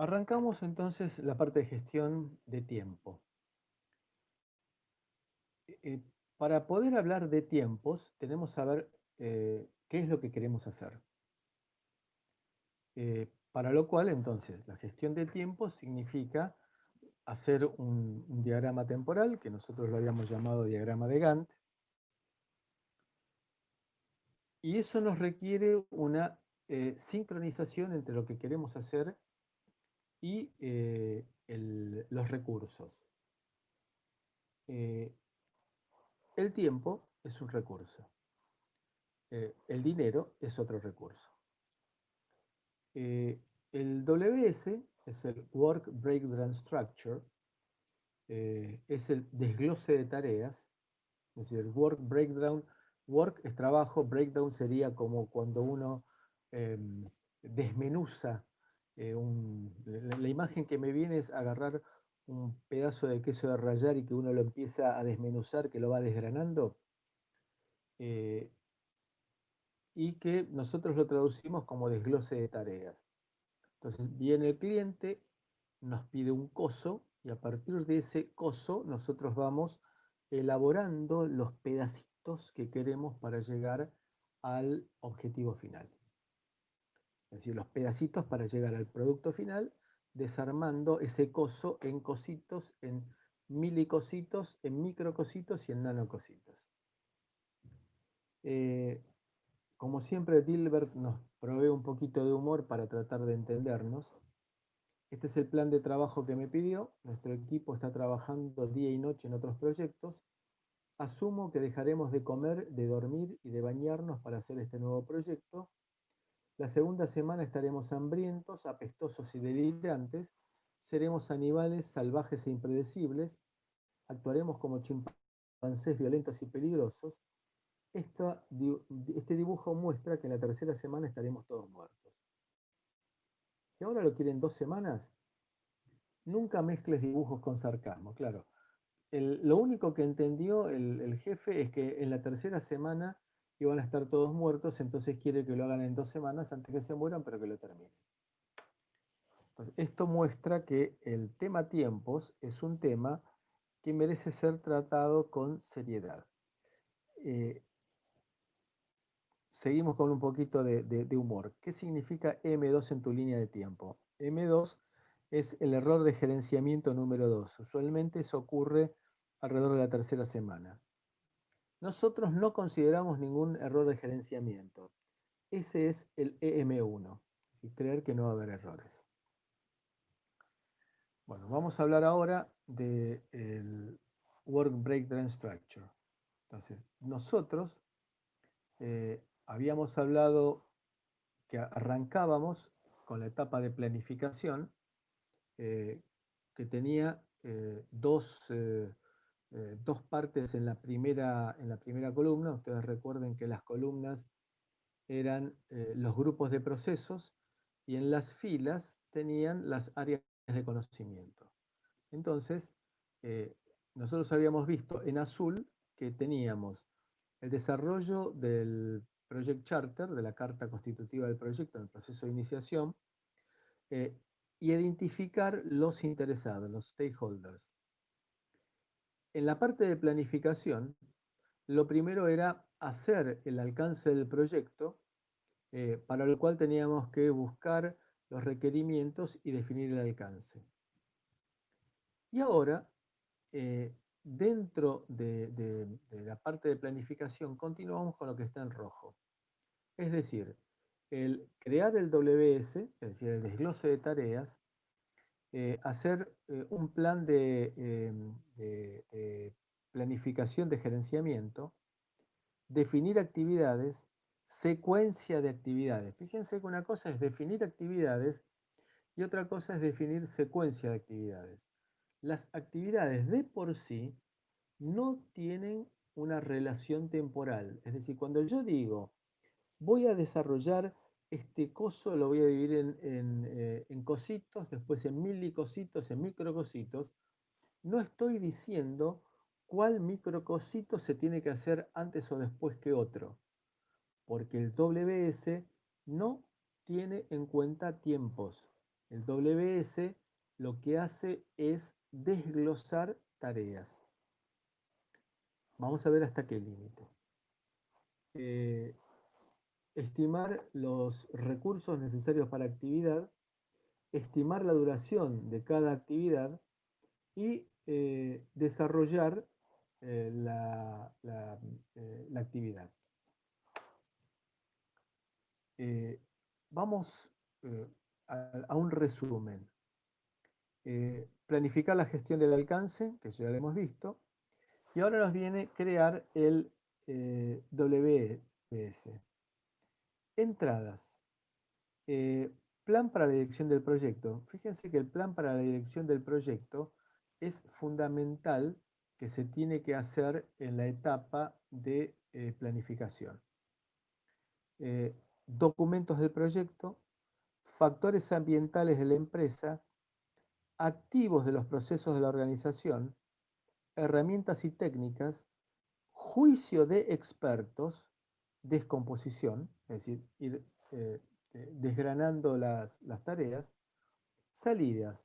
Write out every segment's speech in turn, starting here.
Arrancamos entonces la parte de gestión de tiempo. Eh, para poder hablar de tiempos, tenemos que saber qué es lo que queremos hacer. Para lo cual, entonces, la gestión de tiempo significa hacer un diagrama temporal, que nosotros lo habíamos llamado diagrama de Gantt, y eso nos requiere una sincronización entre lo que queremos hacer y los recursos. Eh, el tiempo es un recurso. El dinero es otro recurso. Eh, el WS es el Work Breakdown Structure, es el desglose de tareas, es decir, el Work Breakdown, Work es trabajo, Breakdown sería como cuando uno eh, desmenuza, la imagen que me viene es agarrar un pedazo de queso de rallar y que uno lo empieza a desmenuzar, que lo va desgranando. Eh, y que nosotros lo traducimos como desglose de tareas. Entonces viene el cliente, nos pide un coso y a partir de ese coso nosotros vamos elaborando los pedacitos que queremos para llegar al objetivo final. Es decir, los pedacitos para llegar al producto final, desarmando ese coso en cositos, en milicositos, en microcositos y en nanocositos. Eh, Como siempre, Dilbert nos provee un poquito de humor para tratar de entendernos. Este es el plan de trabajo que me pidió. Nuestro equipo está trabajando día y noche en otros proyectos. Asumo que dejaremos de comer, de dormir y de bañarnos para hacer este nuevo proyecto. La segunda semana estaremos hambrientos, apestosos y delirantes. Seremos animales salvajes e impredecibles. Actuaremos como chimpancés violentos y peligrosos. Este dibujo muestra que en la tercera semana estaremos todos muertos. ¿Y ahora lo quieren 2 semanas? Nunca mezcles dibujos con sarcasmo, claro. Lo único que entendió el jefe es que en la tercera semana iban a estar todos muertos, entonces quiere que lo hagan en 2 semanas antes que se mueran, pero que lo terminen. Entonces, esto muestra que el tema tiempos es un tema que merece ser tratado con seriedad. Eh, Seguimos con un poquito de humor. ¿Qué significa M2 en tu línea de tiempo? M2 es el error de gerenciamiento número 2. Usualmente eso ocurre alrededor de la tercera semana. Nosotros no consideramos ningún error de gerenciamiento. Ese es el EM1, y creer que no va a haber errores. Bueno, vamos a hablar ahora del Work Breakdown Structure. Entonces, nosotros habíamos hablado que arrancábamos con la etapa de planificación, eh, que tenía dos partes en la primera columna. Ustedes recuerden que las columnas eran los grupos de procesos y en las filas tenían las áreas de conocimiento. Entonces, eh, nosotros habíamos visto en azul que teníamos el desarrollo del Project Charter, de la carta constitutiva del proyecto en el proceso de iniciación, eh, y identificar los interesados, los stakeholders. En la parte de planificación, lo primero era hacer el alcance del proyecto, para lo cual teníamos que buscar los requerimientos y definir el alcance. Y ahora, eh, dentro de la parte de planificación, continuamos con lo que está en rojo. Es decir, el crear el WS, es decir, el desglose de tareas, hacer un plan de planificación de gerenciamiento, definir actividades, secuencia de actividades. Fíjense que una cosa es definir actividades y otra cosa es definir secuencia de actividades. Las actividades de por sí no tienen una relación temporal. Es decir, cuando yo digo, voy a desarrollar este coso, lo voy a dividir en cositos, después en milicositos, en microcositos, no estoy diciendo cuál microcosito se tiene que hacer antes o después que otro, porque el WS no tiene en cuenta tiempos. El WS lo que hace es desglosar tareas. Vamos a ver hasta qué límite. Estimar los recursos necesarios para actividad, estimar la duración de cada actividad y desarrollar la actividad. Vamos a un resumen. Planificar la gestión del alcance, que ya lo hemos visto, y ahora nos viene crear el WS. Entradas. Plan para la dirección del proyecto. Fíjense que el plan para la dirección del proyecto es fundamental que se tiene que hacer en la etapa de planificación. Documentos del proyecto, factores ambientales de la empresa, activos de los procesos de la organización, herramientas y técnicas, juicio de expertos, descomposición, es decir, ir desgranando las tareas, salidas,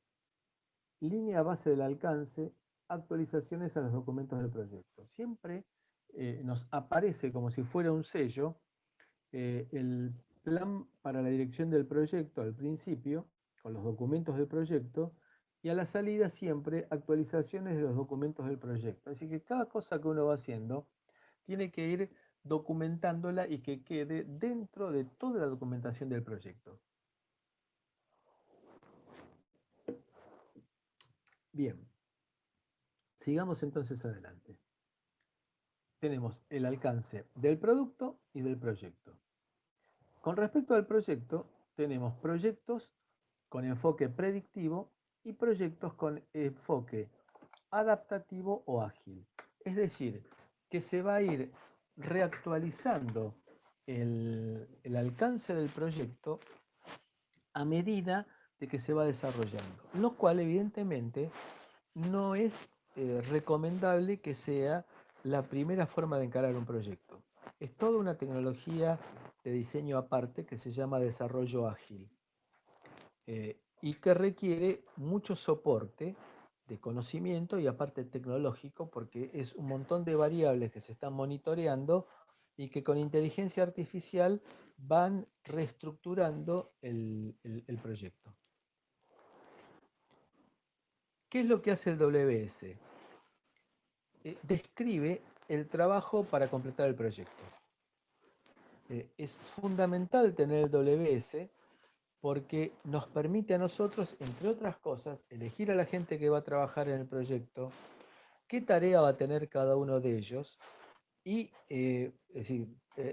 línea base del alcance, actualizaciones a los documentos del proyecto. Siempre nos aparece como si fuera un sello el plan para la dirección del proyecto al principio, con los documentos del proyecto, y a la salida siempre actualizaciones de los documentos del proyecto. Así que cada cosa que uno va haciendo tiene que ir documentándola y que quede dentro de toda la documentación del proyecto. Bien, sigamos entonces adelante. Tenemos el alcance del producto y del proyecto. Con respecto al proyecto, tenemos proyectos con enfoque predictivo y proyectos con enfoque adaptativo o ágil. Es decir, que se va a ir reactualizando el alcance del proyecto a medida de que se va desarrollando, lo cual evidentemente no es recomendable que sea la primera forma de encarar un proyecto. Es toda una tecnología de diseño aparte que se llama desarrollo ágil y que requiere mucho soporte de conocimiento y aparte tecnológico porque es un montón de variables que se están monitoreando y que con inteligencia artificial van reestructurando el proyecto. ¿Qué es lo que hace el WS? Describe el trabajo para completar el proyecto. Es fundamental tener el WS porque nos permite a nosotros, entre otras cosas, elegir a la gente que va a trabajar en el proyecto, qué tarea va a tener cada uno de ellos y es decir,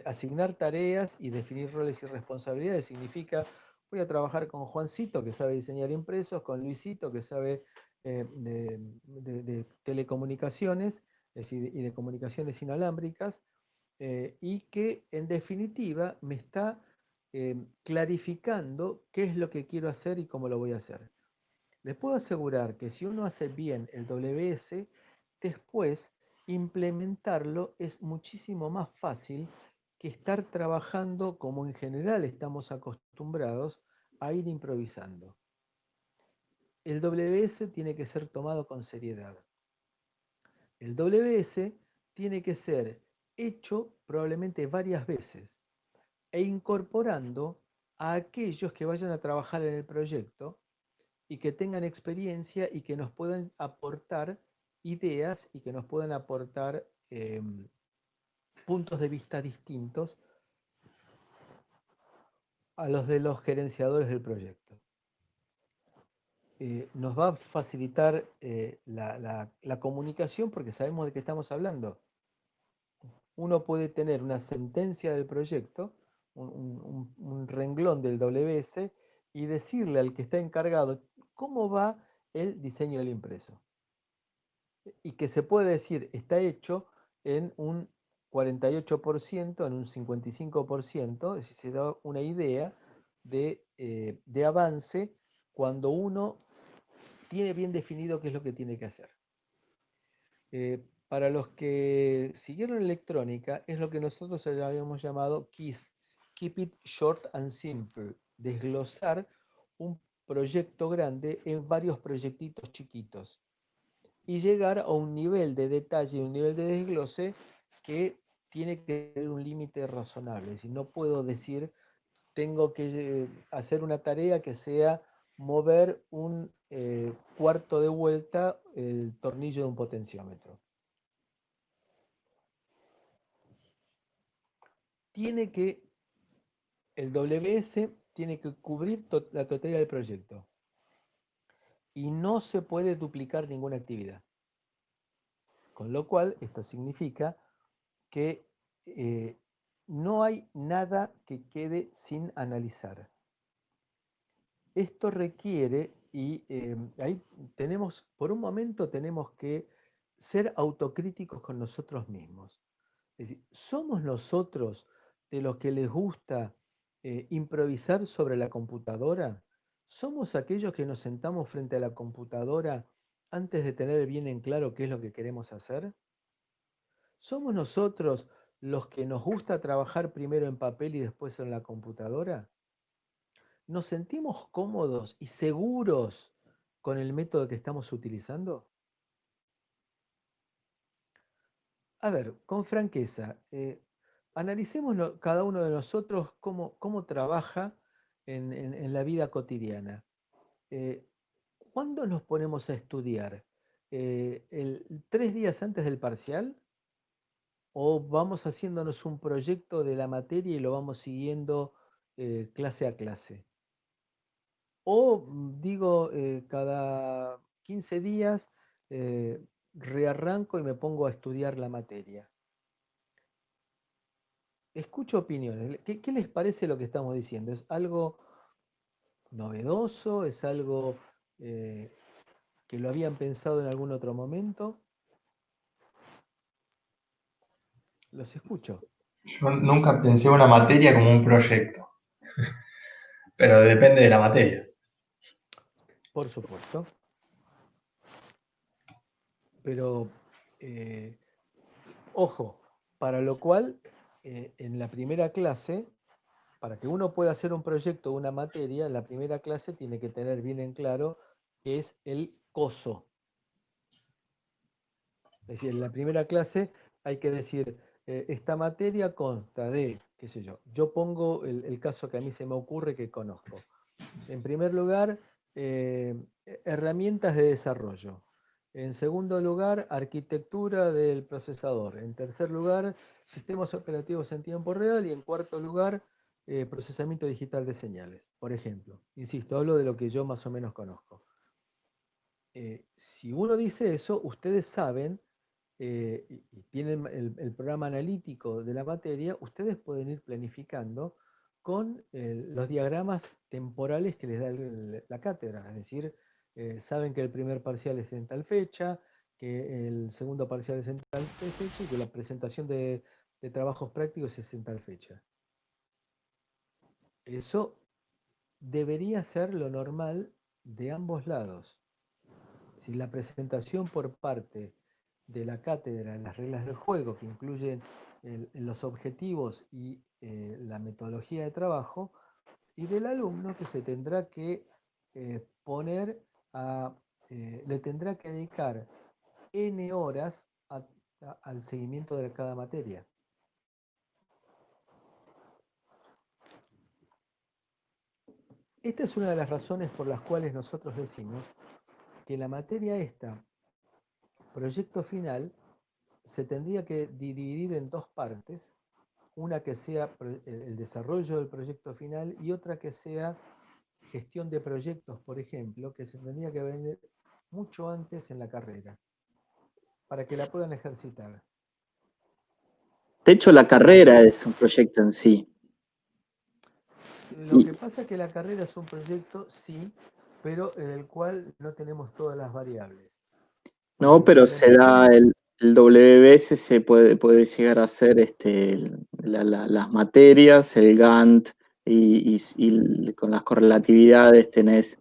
asignar tareas y definir roles y responsabilidades significa voy a trabajar con Juancito que sabe diseñar impresos, con Luisito que sabe de telecomunicaciones, es decir, y de comunicaciones inalámbricas, y que en definitiva me está clarificando qué es lo que quiero hacer y cómo lo voy a hacer. Les puedo asegurar que si uno hace bien el WS, después implementarlo es muchísimo más fácil que estar trabajando como en general estamos acostumbrados a ir improvisando. El WS tiene que ser tomado con seriedad. El WS tiene que ser hecho probablemente varias veces e incorporando a aquellos que vayan a trabajar en el proyecto y que tengan experiencia y que nos puedan aportar ideas y que nos puedan aportar puntos de vista distintos a los de los gerenciadores del proyecto. Nos va a facilitar la comunicación porque sabemos de qué estamos hablando. Uno puede tener una sentencia del proyecto, un renglón del WS, y decirle al que está encargado cómo va el diseño del impreso. Y que se puede decir está hecho en un 48%, en un 55%, es decir, se da una idea de avance cuando uno tiene bien definido qué es lo que tiene que hacer. Para los que siguieron electrónica, es lo que nosotros habíamos llamado KISS, Keep It Short and Simple, desglosar proyecto grande en varios proyectitos chiquitos y llegar a un nivel de detalle, un nivel de desglose que tiene que tener un límite razonable. Si no puedo decir, tengo que hacer una tarea que sea mover un cuarto de vuelta el tornillo de un potenciómetro. El WS tiene que cubrir la totalidad del proyecto y no se puede duplicar ninguna actividad. Con lo cual, esto significa que no hay nada que quede sin analizar. Esto requiere, y ahí tenemos, por un momento tenemos que ser autocríticos con nosotros mismos. Es decir, ¿somos nosotros de los que les gusta improvisar sobre la computadora? ¿Somos aquellos que nos sentamos frente a la computadora antes de tener bien en claro qué es lo que queremos hacer? ¿Somos nosotros los que nos gusta trabajar primero en papel y después en la computadora? ¿Nos sentimos cómodos y seguros con el método que estamos utilizando? A ver, con franqueza, analicemos cada uno de nosotros cómo trabaja en la vida cotidiana. Eh, ¿Cuándo nos ponemos a estudiar? ¿3 días antes del parcial? ¿O vamos haciéndonos un proyecto de la materia y lo vamos siguiendo clase a clase? O digo, cada 15 días rearranco y me pongo a estudiar la materia. Escucho opiniones. ¿Qué les parece lo que estamos diciendo? ¿Es algo novedoso? ¿Es algo que lo habían pensado en algún otro momento? Los escucho. Yo nunca pensé una materia como un proyecto, pero depende de la materia. Por supuesto. Pero, eh, ojo, para lo cual, en la primera clase, para que uno pueda hacer un proyecto o una materia, en la primera clase tiene que tener bien en claro qué es el coso. Es decir, en la primera clase hay que decir, esta materia consta de, qué sé yo pongo el caso que a mí se me ocurre que conozco. En primer lugar, herramientas de desarrollo. En segundo lugar, arquitectura del procesador. En tercer lugar, sistemas operativos en tiempo real. Y en cuarto lugar, procesamiento digital de señales, por ejemplo. Insisto, hablo de lo que yo más o menos conozco. Si uno dice eso, ustedes saben y tienen el programa analítico de la materia, ustedes pueden ir planificando con los diagramas temporales que les da la cátedra. Es decir, saben que el primer parcial es en tal fecha, que el segundo parcial es en tal fecha y que la presentación de trabajos prácticos es en tal fecha. Eso debería ser lo normal de ambos lados. Si la presentación por parte de la cátedra, las reglas del juego, que incluyen los objetivos y la metodología de trabajo, y del alumno que se tendrá que poner le tendrá que dedicar N horas al seguimiento de cada materia. Esta es una de las razones por las cuales nosotros decimos que la materia esta, proyecto final, se tendría que dividir en dos partes, una que sea el desarrollo del proyecto final y otra que sea gestión de proyectos, por ejemplo, que se tendría que venir mucho antes en la carrera, para que la puedan ejercitar. De hecho, la carrera es un proyecto en sí. Lo que pasa es que la carrera es un proyecto, sí, pero en el cual no tenemos todas las variables. No, pero se da el WBS, se puede llegar a hacer las materias, el Gantt, y con las correlatividades tenés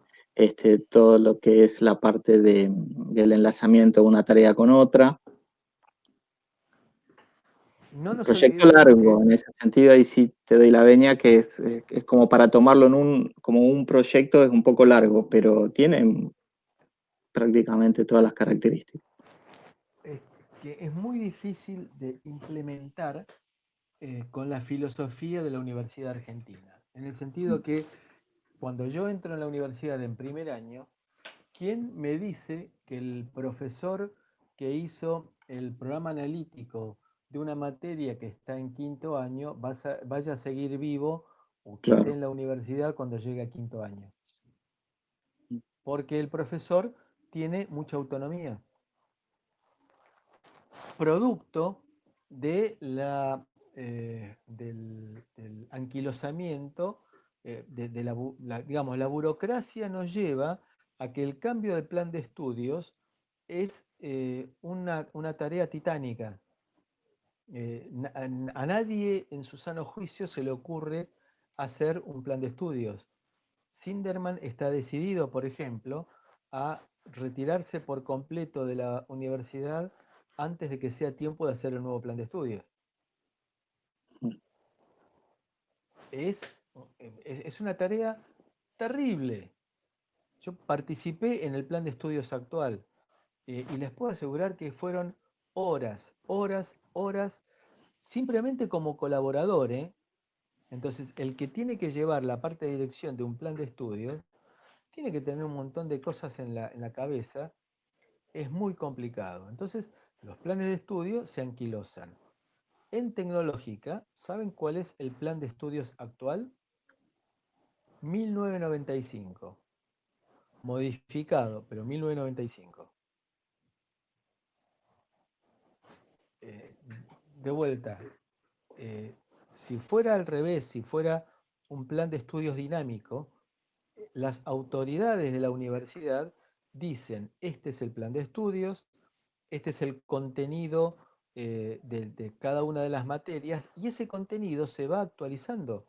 todo lo que es la parte del enlazamiento de una tarea con otra. No nos Proyecto olvidemos que largo, en ese sentido ahí sí te doy la venia, que es como para tomarlo como un proyecto, es un poco largo, pero tiene prácticamente todas las características. es, que es muy difícil de implementar con la filosofía de la Universidad Argentina, en el sentido que cuando yo entro en la universidad en primer año, ¿quién me dice que el profesor que hizo el programa analítico de una materia que está en quinto año vaya a seguir vivo o que esté Claro. en la universidad cuando llegue a quinto año? Porque el profesor tiene mucha autonomía, producto de del anquilosamiento, de digamos, la burocracia nos lleva a que el cambio de plan de estudios es una tarea titánica. A nadie en su sano juicio se le ocurre hacer un plan de estudios. Sinderman está decidido, por ejemplo, a retirarse por completo de la universidad antes de que sea tiempo de hacer el nuevo plan de estudios. Es, es una tarea terrible. Yo participé en el plan de estudios actual y les puedo asegurar que fueron horas, horas, horas, simplemente como colaborador, ¿eh? Entonces, el que tiene que llevar la parte de dirección de un plan de estudios tiene que tener un montón de cosas en la cabeza, es muy complicado. Entonces, los planes de estudio se anquilosan. En tecnológica, ¿saben cuál es el plan de estudios actual? 1995. Modificado, pero 1995. Eh, de vuelta, si fuera al revés, si fuera un plan de estudios dinámico, las autoridades de la universidad dicen, este es el plan de estudios, este es el contenido de cada una de las materias y ese contenido se va actualizando.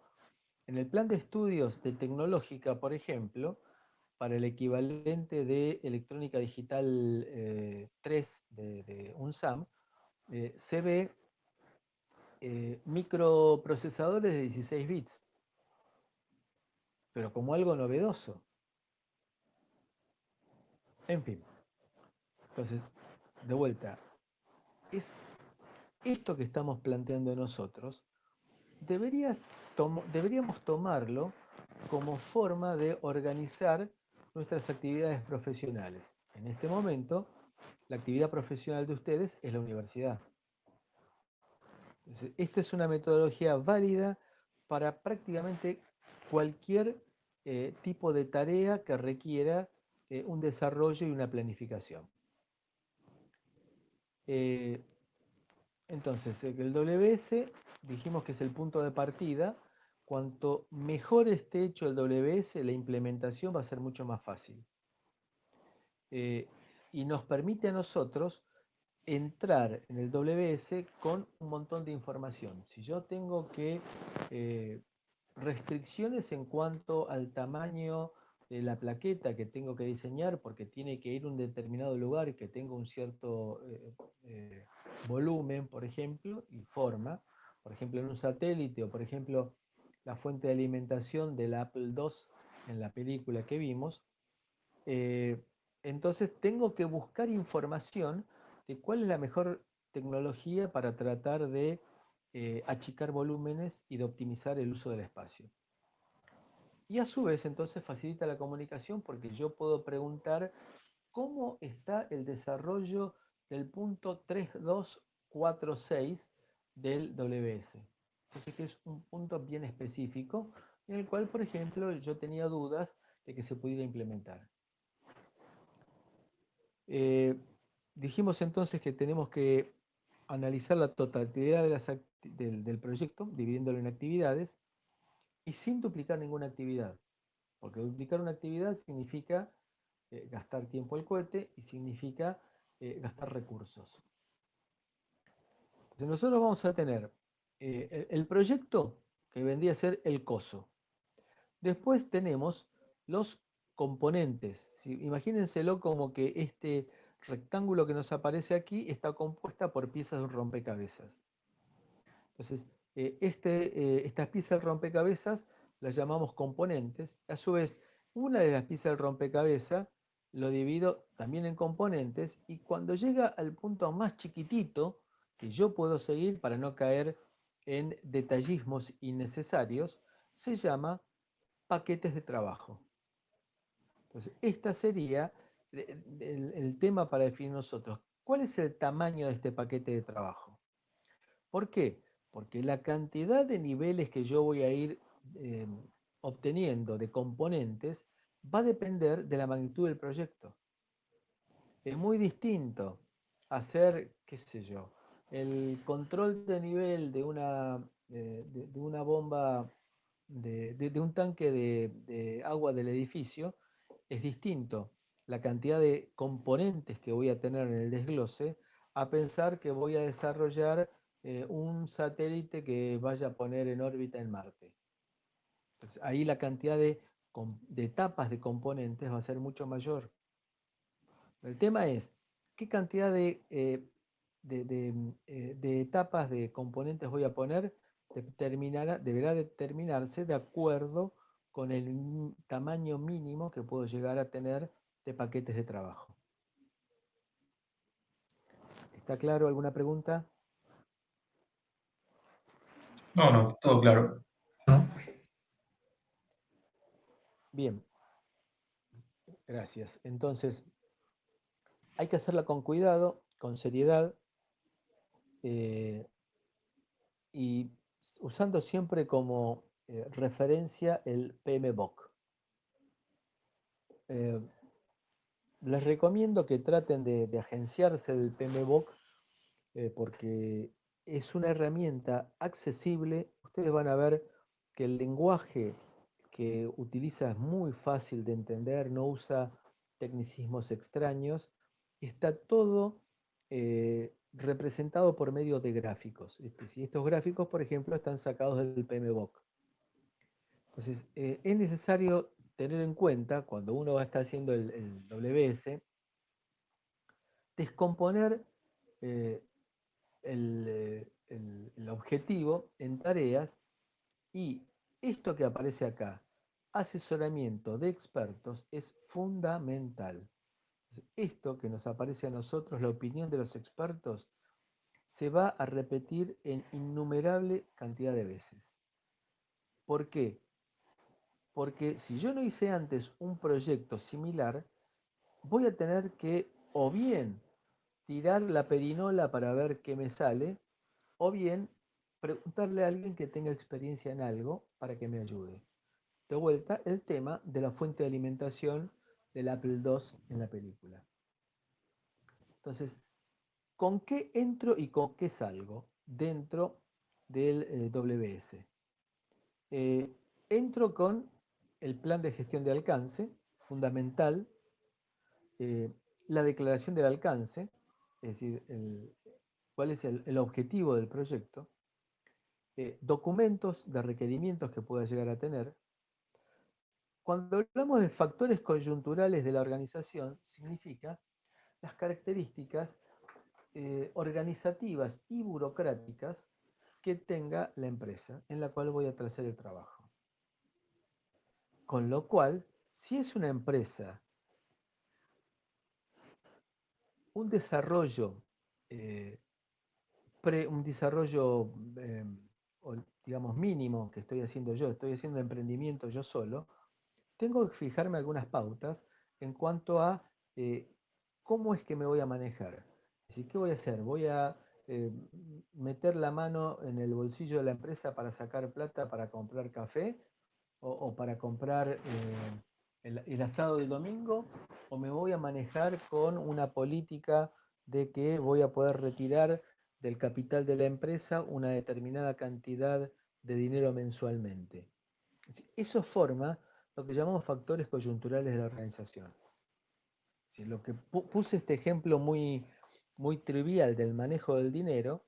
En el plan de estudios de tecnológica, por ejemplo, para el equivalente de electrónica digital 3 de UNSAM, se ve microprocesadores de 16 bits, pero como algo novedoso. En fin, entonces, de vuelta, es esto que estamos planteando nosotros, deberíamos tomarlo como forma de organizar nuestras actividades profesionales. En este momento, la actividad profesional de ustedes es la universidad. Entonces, esta es una metodología válida para prácticamente cualquier tipo de tarea que requiera un desarrollo y una planificación. Eh, Entonces, el WS dijimos que es el punto de partida. Cuanto mejor esté hecho el WS, la implementación va a ser mucho más fácil. Y nos permite a nosotros entrar en el WS con un montón de información. Si yo tengo que restricciones en cuanto al tamaño de la plaqueta que tengo que diseñar porque tiene que ir a un determinado lugar y que tenga un cierto volumen, por ejemplo, y forma, por ejemplo en un satélite o por ejemplo la fuente de alimentación del Apple II en la película que vimos, entonces tengo que buscar información de cuál es la mejor tecnología para tratar de achicar volúmenes y de optimizar el uso del espacio. Y a su vez entonces facilita la comunicación porque yo puedo preguntar cómo está el desarrollo del punto 3246 del WS. Entonces que es un punto bien específico en el cual, por ejemplo, yo tenía dudas de que se pudiera implementar. Eh, Dijimos entonces que tenemos que analizar la totalidad del proyecto, dividiéndolo en actividades y sin duplicar ninguna actividad. Porque duplicar una actividad significa gastar tiempo al cohete y significa gastar recursos. Entonces nosotros vamos a tener el proyecto que vendría a ser el coso. Después tenemos los componentes. ¿Sí? Imagínenselo como que este rectángulo que nos aparece aquí está compuesta por piezas de un rompecabezas. Entonces, estas piezas del rompecabezas las llamamos componentes. A su vez, una de las piezas del rompecabezas lo divido también en componentes y cuando llega al punto más chiquitito que yo puedo seguir para no caer en detallismos innecesarios, se llama paquetes de trabajo. Entonces, esta sería el tema para definir nosotros. ¿Cuál es el tamaño de este paquete de trabajo? ¿Por qué? Porque la cantidad de niveles que yo voy a ir eh, obteniendo de componentes va a depender de la magnitud del proyecto. Es muy distinto hacer, qué sé yo, el control de nivel de una bomba, de un tanque de agua del edificio, es distinto la cantidad de componentes que voy a tener en el desglose a pensar que voy a desarrollar un satélite que vaya a poner en órbita en Marte. Pues ahí la cantidad de etapas de componentes va a ser mucho mayor. El tema es, ¿qué cantidad de etapas de componentes voy a poner? Deberá determinarse de acuerdo con el tamaño mínimo que puedo llegar a tener de paquetes de trabajo. ¿Está claro? ¿Alguna pregunta? No, todo claro. ¿No? Bien, gracias. Entonces, hay que hacerla con cuidado, con seriedad, y usando siempre como referencia el PMBOK. Les recomiendo que traten de agenciarse del PMBOK porque es una herramienta accesible. Ustedes van a ver que el lenguaje que utiliza es muy fácil de entender, no usa tecnicismos extraños, está todo representado por medio de gráficos. Si estos gráficos, por ejemplo, están sacados del PMBOK. Entonces, es necesario tener en cuenta, cuando uno va a estar haciendo el WS, descomponer eh, el objetivo en tareas y esto que aparece acá, asesoramiento de expertos, es fundamental. Esto que nos aparece a nosotros, la opinión de los expertos, se va a repetir en innumerable cantidad de veces. ¿Por qué? Porque si yo no hice antes un proyecto similar, voy a tener que o bien tirar la perinola para ver qué me sale, o bien preguntarle a alguien que tenga experiencia en algo para que me ayude. De vuelta, el tema de la fuente de alimentación del Apple II en la película. Entonces, ¿con qué entro y con qué salgo dentro del WS? Entro con el plan de gestión de alcance, fundamental, la declaración del alcance, es decir, cuál es el objetivo del proyecto, documentos de requerimientos que pueda llegar a tener. Cuando hablamos de factores coyunturales de la organización, significa las características organizativas y burocráticas que tenga la empresa en la cual voy a hacer el trabajo. Con lo cual, si es una empresa, un desarrollo, eh, un desarrollo digamos mínimo que estoy haciendo yo, estoy haciendo emprendimiento yo solo, tengo que fijarme algunas pautas en cuanto a cómo es que me voy a manejar. Es decir, ¿qué voy a hacer? ¿Voy a meter la mano en el bolsillo de la empresa para sacar plata para comprar café? ¿O para comprar el asado del domingo? ¿O me voy a manejar con una política de que voy a poder retirar del capital de la empresa una determinada cantidad de dinero mensualmente? Eso forma lo que llamamos factores coyunturales de la organización. Si lo que puse este ejemplo muy trivial del manejo del dinero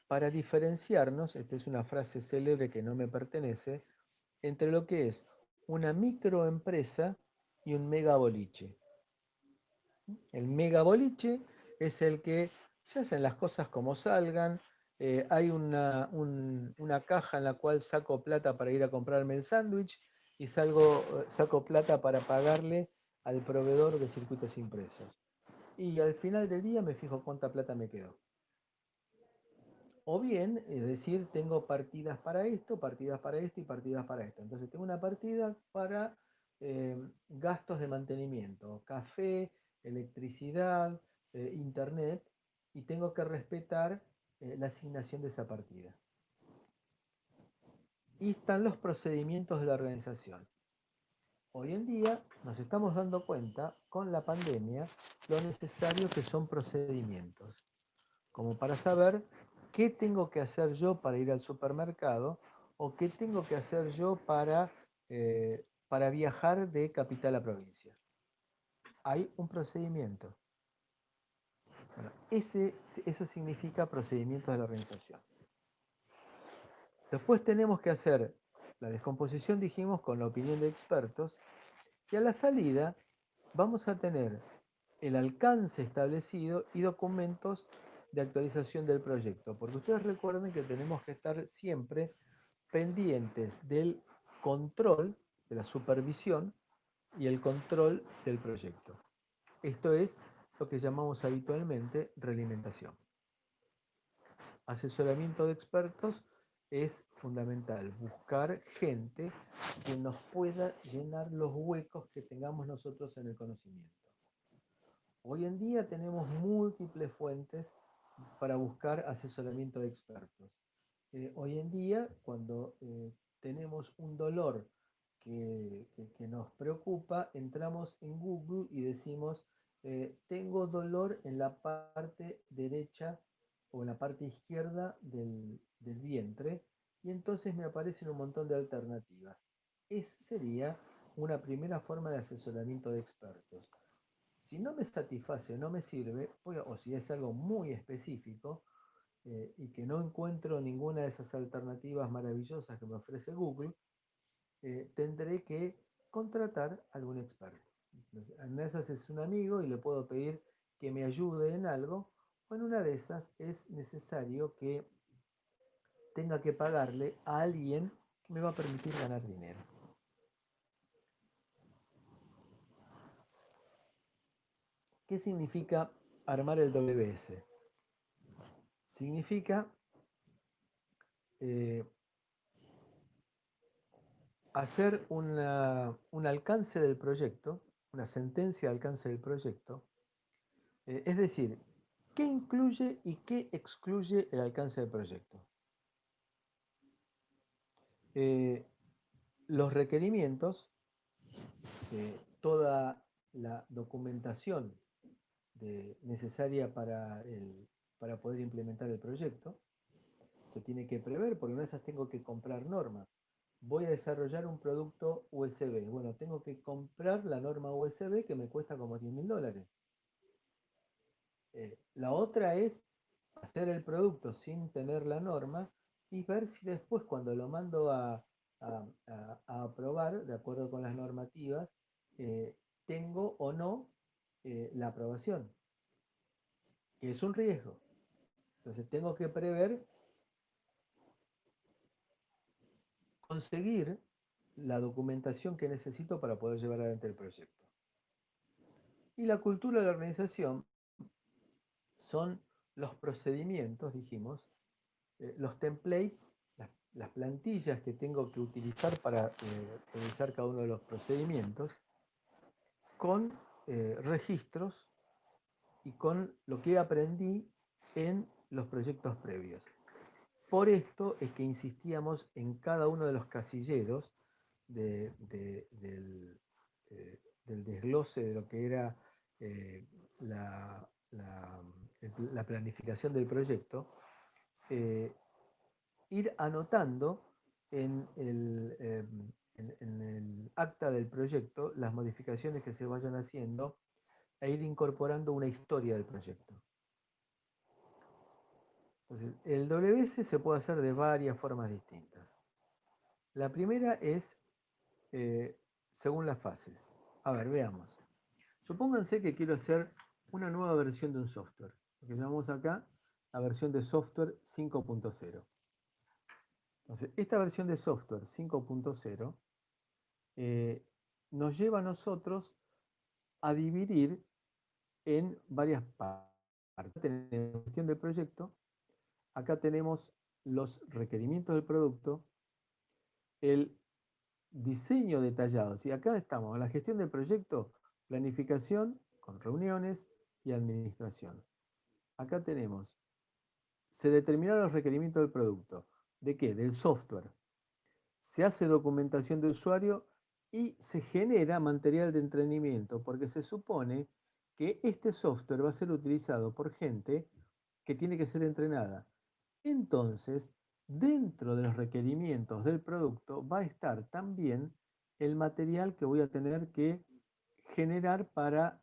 para diferenciarnos, esta es una frase célebre que no me pertenece, entre lo que es una microempresa y un megaboliche. El megaboliche es el que se hacen las cosas como salgan, hay una caja en la cual saco plata para ir a comprarme el sándwich y saco plata para pagarle al proveedor de circuitos impresos. Y al final del día me fijo cuánta plata me quedó. O bien, es decir, tengo partidas para esto, partidas para esto y partidas para esto. Entonces tengo una partida para gastos de mantenimiento, café, electricidad, internet, y tengo que respetar la asignación de esa partida. Y están los procedimientos de la organización. Hoy en día nos estamos dando cuenta con la pandemia lo necesario que son procedimientos, como para saber qué tengo que hacer yo para ir al supermercado o qué tengo que hacer yo para viajar de capital a provincia. Hay un procedimiento. Bueno, eso significa procedimientos de la organización. Después tenemos que hacer la descomposición, dijimos, con la opinión de expertos, y a la salida vamos a tener el alcance establecido y documentos de actualización del proyecto, porque ustedes recuerden que tenemos que estar siempre pendientes del control, de la supervisión y el control del proyecto. Esto es lo que llamamos habitualmente realimentación. Asesoramiento de expertos es fundamental, buscar gente que nos pueda llenar los huecos que tengamos nosotros en el conocimiento. Hoy en día tenemos múltiples fuentes para buscar asesoramiento de expertos. Hoy en día, cuando tenemos un dolor que nos preocupa, entramos en Google y decimos, tengo dolor en la parte derecha o en la parte izquierda del vientre, y entonces me aparecen un montón de alternativas. Esa sería una primera forma de asesoramiento de expertos. Si no me satisface o no me sirve, o si es algo muy específico, y que no encuentro ninguna de esas alternativas maravillosas que me ofrece Google, tendré que contratar a algún experto. En esas es un amigo y le puedo pedir que me ayude en algo, o en una de esas es necesario que tenga que pagarle a alguien que me va a permitir ganar dinero. ¿Qué significa armar el WS? Significa hacer un alcance del proyecto, una sentencia de alcance del proyecto, es decir, qué incluye y qué excluye el alcance del proyecto. Los requerimientos, toda la documentación necesaria para poder implementar el proyecto, se tiene que prever, porque una de esas tengo que comprar normas. Voy a desarrollar un producto USB. Bueno, tengo que comprar la norma USB que me cuesta como $10.000. La otra es hacer el producto sin tener la norma y ver si después cuando lo mando a aprobar, de acuerdo con las normativas, tengo o no la aprobación, que es un riesgo. Entonces tengo que prever conseguir la documentación que necesito para poder llevar adelante el proyecto. Y la cultura de la organización son los procedimientos, dijimos, los templates, las plantillas que tengo que utilizar para realizar cada uno de los procedimientos, con registros y con lo que aprendí en los proyectos previos. Por esto es que insistíamos en cada uno de los casilleros del desglose de lo que era la planificación del proyecto, ir anotando en el acta del proyecto las modificaciones que se vayan haciendo e ir incorporando una historia del proyecto. Entonces, el WS se puede hacer de varias formas distintas. La primera es según las fases. A ver, veamos. Supónganse que quiero hacer una nueva versión de un software. Lo que llamamos acá la versión de software 5.0. Entonces, esta versión de software 5.0 nos lleva a nosotros a dividir en varias partes. Tenemos la gestión del proyecto, acá tenemos los requerimientos del producto, el diseño detallado. Y acá estamos, en la gestión del proyecto, planificación con reuniones y administración. Acá tenemos, se determinaron los requerimientos del producto. ¿De qué? Del software. Se hace documentación de usuario y se genera material de entrenamiento, porque se supone que este software va a ser utilizado por gente que tiene que ser entrenada. Entonces, dentro de los requerimientos del producto va a estar también el material que voy a tener que generar para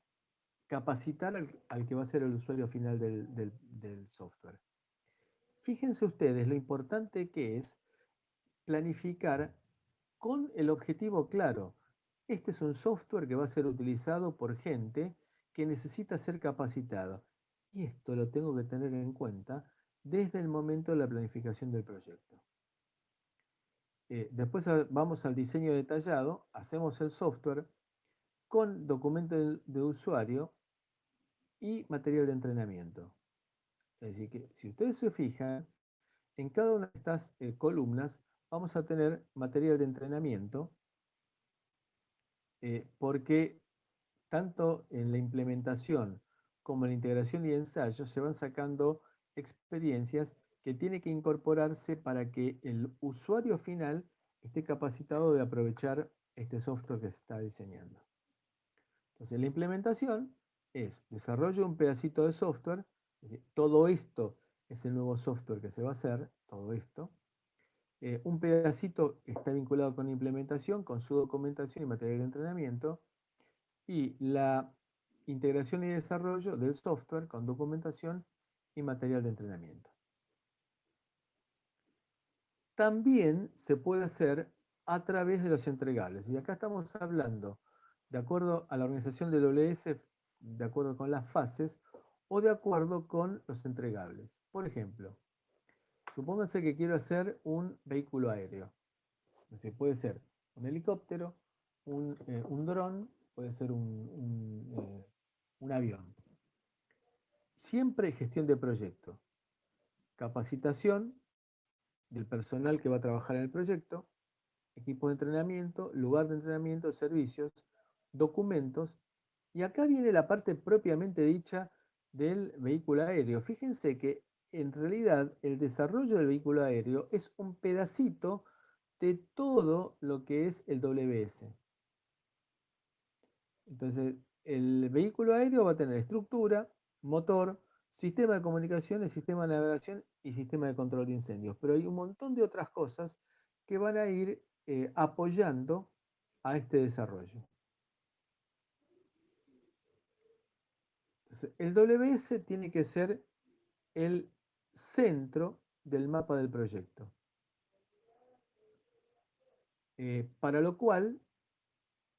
capacitar al que va a ser el usuario final del software. Fíjense ustedes lo importante que es planificar con el objetivo claro. Este es un software que va a ser utilizado por gente que necesita ser capacitado. Y esto lo tengo que tener en cuenta desde el momento de la planificación del proyecto. Después vamos al diseño detallado, hacemos el software con documento de usuario y material de entrenamiento. Es decir, que si ustedes se fijan, en cada una de estas columnas vamos a tener material de entrenamiento, porque tanto en la implementación como en la integración y ensayo se van sacando experiencias que tiene que incorporarse para que el usuario final esté capacitado de aprovechar este software que se está diseñando. Entonces, la implementación es desarrollo de un pedacito de software, es decir, todo esto es el nuevo software que se va a hacer, todo esto. Un pedacito está vinculado con la implementación, con su documentación y material de entrenamiento, y la integración y desarrollo del software con documentación y material de entrenamiento. También se puede hacer a través de los entregables. Y acá estamos hablando, de acuerdo a la organización del WS, de acuerdo con las fases, o de acuerdo con los entregables. Por ejemplo, supónganse que quiero hacer un vehículo aéreo. Entonces puede ser un helicóptero, un dron, puede ser un avión. Siempre gestión de proyecto, capacitación del personal que va a trabajar en el proyecto, equipo de entrenamiento, lugar de entrenamiento, servicios, documentos, y acá viene la parte propiamente dicha del vehículo aéreo. Fíjense que en realidad el desarrollo del vehículo aéreo es un pedacito de todo lo que es el WS. Entonces, el vehículo aéreo va a tener estructura, motor, sistema de comunicaciones, sistema de navegación y sistema de control de incendios. Pero hay un montón de otras cosas que van a ir apoyando a este desarrollo. Entonces, el WS tiene que ser el centro del mapa del proyecto. Para lo cual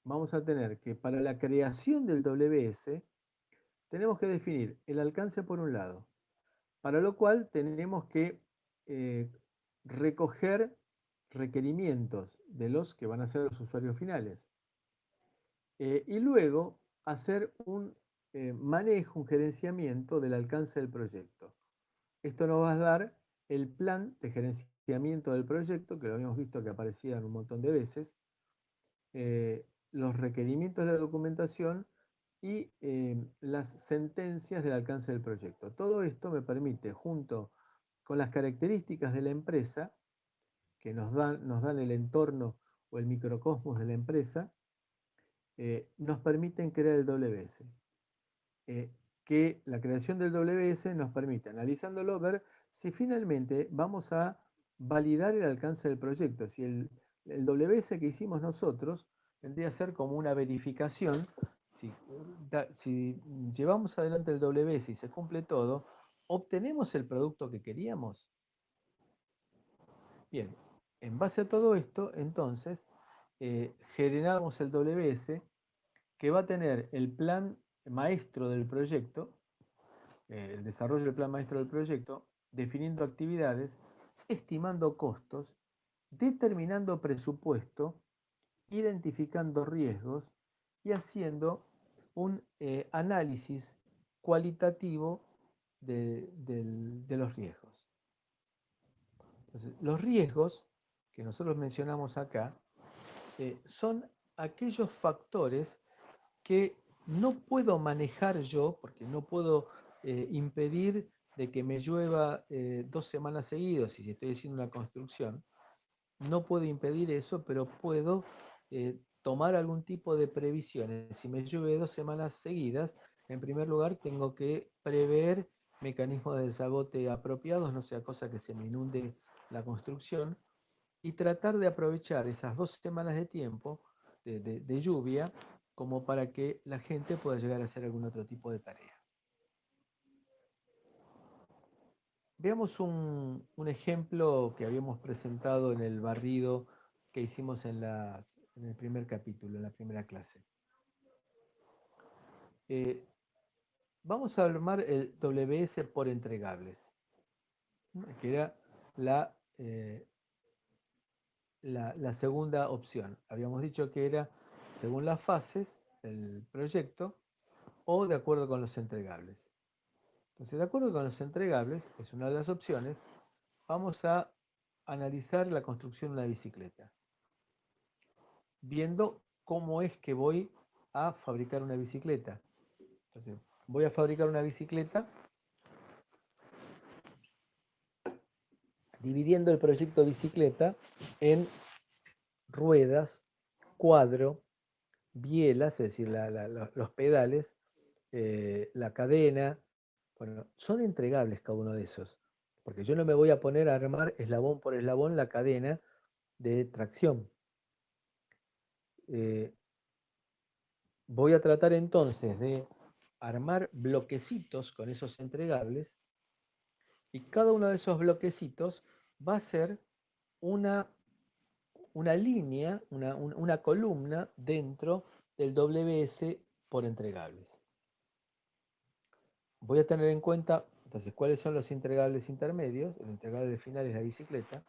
vamos a tener que para la creación del WS tenemos que definir el alcance por un lado, para lo cual tenemos que recoger requerimientos de los que van a ser los usuarios finales. Y luego hacer un manejo, un gerenciamiento del alcance del proyecto. Esto nos va a dar el plan de gerenciamiento del proyecto, que lo habíamos visto que aparecía un montón de veces, los requerimientos de la documentación y las sentencias del alcance del proyecto. Todo esto me permite, junto con las características de la empresa, que nos dan el entorno o el microcosmos de la empresa, nos permiten crear el WS. Que la creación del WS nos permite, analizándolo, ver si finalmente vamos a validar el alcance del proyecto. Si el WS que hicimos nosotros tendría a ser como una verificación. Si llevamos adelante el WS y se cumple todo, ¿obtenemos el producto que queríamos? Bien, en base a todo esto, entonces, generamos el WS que va a tener el plan maestro del proyecto, el desarrollo del plan maestro del proyecto, definiendo actividades, estimando costos, determinando presupuesto, identificando riesgos y haciendo un análisis cualitativo de los riesgos. Entonces, los riesgos que nosotros mencionamos acá son aquellos factores que no puedo manejar yo, porque no puedo impedir de que me llueva 2 semanas seguidas, y si estoy haciendo una construcción, no puedo impedir eso, pero puedo tomar algún tipo de previsiones. Si me llueve 2 semanas seguidas, en primer lugar tengo que prever mecanismos de desagote apropiados, no sea cosa que se me inunde la construcción, y tratar de aprovechar esas 2 semanas de tiempo de lluvia como para que la gente pueda llegar a hacer algún otro tipo de tarea. Veamos un ejemplo que habíamos presentado en el barrido que hicimos en el primer capítulo, en la primera clase. Vamos a armar el WS por entregables, que era la segunda opción. Habíamos dicho que era según las fases del proyecto o de acuerdo con los entregables. Entonces, de acuerdo con los entregables, es una de las opciones, vamos a analizar la construcción de una bicicleta, viendo cómo es que voy a fabricar una bicicleta. Entonces, voy a fabricar una bicicleta dividiendo el proyecto bicicleta en ruedas, cuadro, bielas, es decir, los pedales, la cadena. Bueno, son entregables cada uno de esos, porque yo no me voy a poner a armar eslabón por eslabón la cadena de tracción. Voy a tratar entonces de armar bloquecitos con esos entregables, y cada uno de esos bloquecitos va a ser una línea, una columna dentro del WS por entregables. Voy a tener en cuenta entonces cuáles son los entregables intermedios. El entregable final es la bicicleta.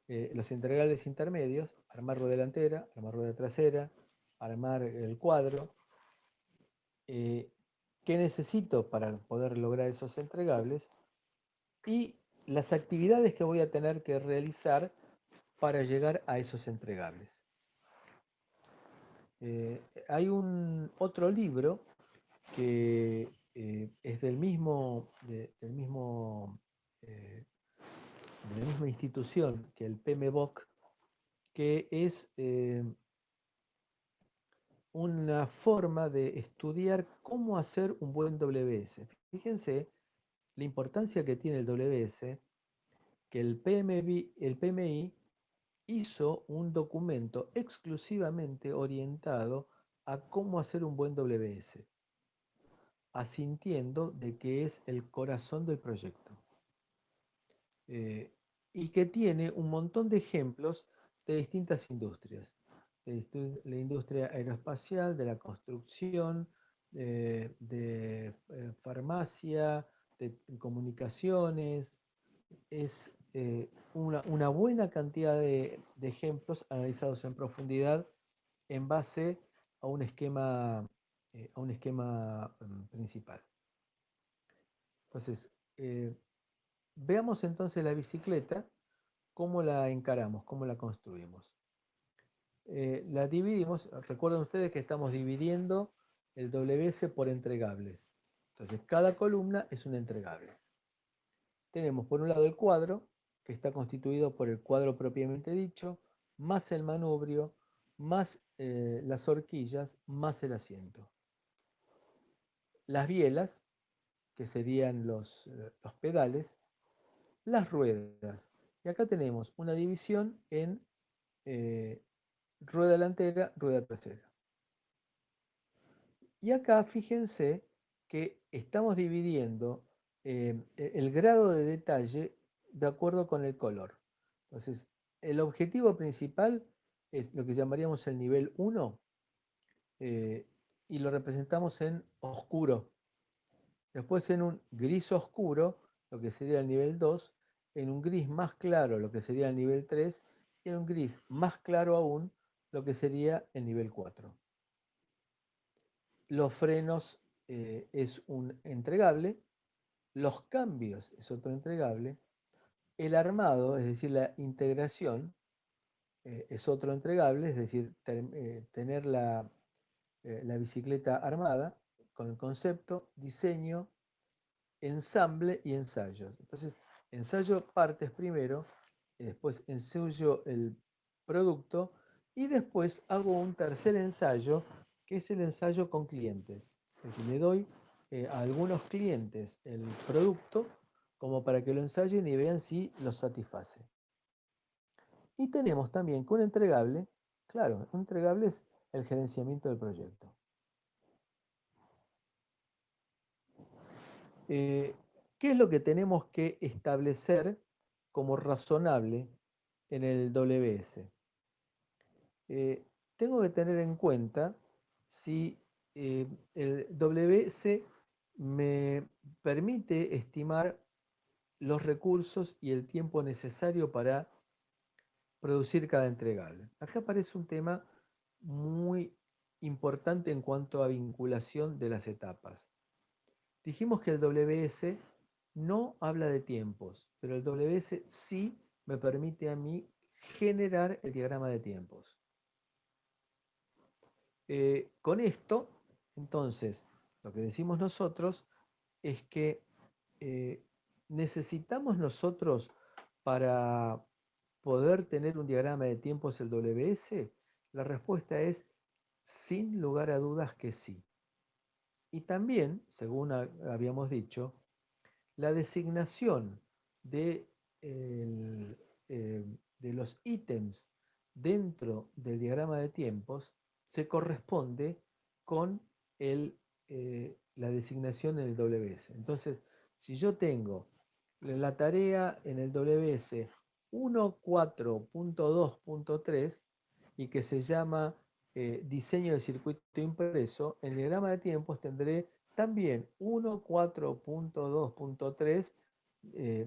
Los entregables intermedios: armar rueda delantera, armar rueda trasera, armar el cuadro. ¿Qué necesito para poder lograr esos entregables? Y las actividades que voy a tener que realizar para llegar a esos entregables. Hay otro libro que es de la misma institución que el PMBOK, que es una forma de estudiar cómo hacer un buen WS. Fíjense la importancia que tiene el WS, que el PMI hizo un documento exclusivamente orientado a cómo hacer un buen WS, asintiendo de que es el corazón del proyecto. Y que tiene un montón de ejemplos de distintas industrias. De la industria aeroespacial, de la construcción, de farmacia, de comunicaciones. Es una buena cantidad de ejemplos analizados en profundidad en base a un esquema principal. Entonces, veamos entonces la bicicleta, cómo la encaramos, cómo la construimos. La dividimos, recuerden ustedes que estamos dividiendo el WS por entregables. Entonces, cada columna es un entregable. Tenemos por un lado el cuadro, que está constituido por el cuadro propiamente dicho, más el manubrio, más las horquillas, más el asiento. Las bielas, que serían los pedales, las ruedas. Y acá tenemos una división en rueda delantera, rueda trasera. Y acá fíjense que estamos dividiendo el grado de detalle de acuerdo con el color. Entonces, el objetivo principal es lo que llamaríamos el nivel 1, y lo representamos en oscuro. Después en un gris oscuro lo que sería el nivel 2, en un gris más claro lo que sería el nivel 3 y en un gris más claro aún lo que sería el nivel 4. Los frenos es un entregable, los cambios es otro entregable, el armado, es decir, la integración, es otro entregable, es decir, tener la bicicleta armada con el concepto, diseño, ensamble y ensayos. Entonces, ensayo partes primero, y después ensayo el producto y después hago un tercer ensayo, que es el ensayo con clientes. Es decir, le doy a algunos clientes el producto como para que lo ensayen y vean si los satisface. Y tenemos también que un entregable, claro, un entregable es el gerenciamiento del proyecto. ¿Qué es lo que tenemos que establecer como razonable en el WS? Tengo que tener en cuenta si el WS me permite estimar los recursos y el tiempo necesario para producir cada entregable. Acá aparece un tema muy importante en cuanto a vinculación de las etapas. Dijimos que el WS no habla de tiempos, pero el WS sí me permite a mí generar el diagrama de tiempos. Con esto, entonces, lo que decimos nosotros es que necesitamos nosotros para poder tener un diagrama de tiempos el WS. La respuesta es sin lugar a dudas que sí. Y también, según habíamos dicho, la designación de, de los ítems dentro del diagrama de tiempos se corresponde con la designación en el WS. Entonces, si yo tengo la tarea en el WS 1.4.2.3 y que se llama diseño del circuito impreso, en el diagrama de tiempos tendré también 1.4.2.3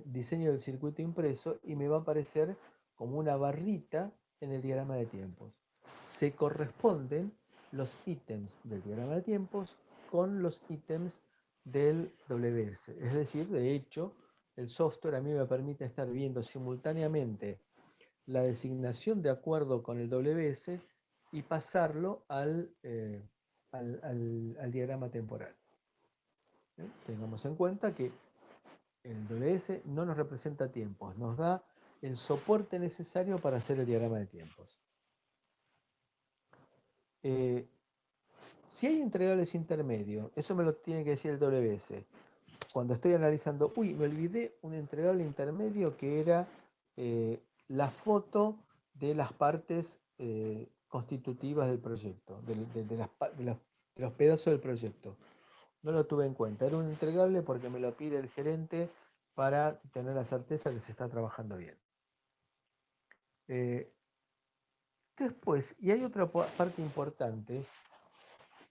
diseño del circuito impreso y me va a aparecer como una barrita en el diagrama de tiempos. Se corresponden los ítems del diagrama de tiempos con los ítems del WS. Es decir, de hecho, el software a mí me permite estar viendo simultáneamente la designación de acuerdo con el WS y pasarlo al diagrama temporal. Tengamos en cuenta que el WS no nos representa tiempos, nos da el soporte necesario para hacer el diagrama de tiempos. Si hay entregables intermedios, eso me lo tiene que decir el WS. Cuando estoy analizando, me olvidé un entregable intermedio que era la foto de las partes constitutivas del proyecto, de los pedazos del proyecto. No lo tuve en cuenta. Era un entregable porque me lo pide el gerente para tener la certeza que se está trabajando bien. Después, y hay otra parte importante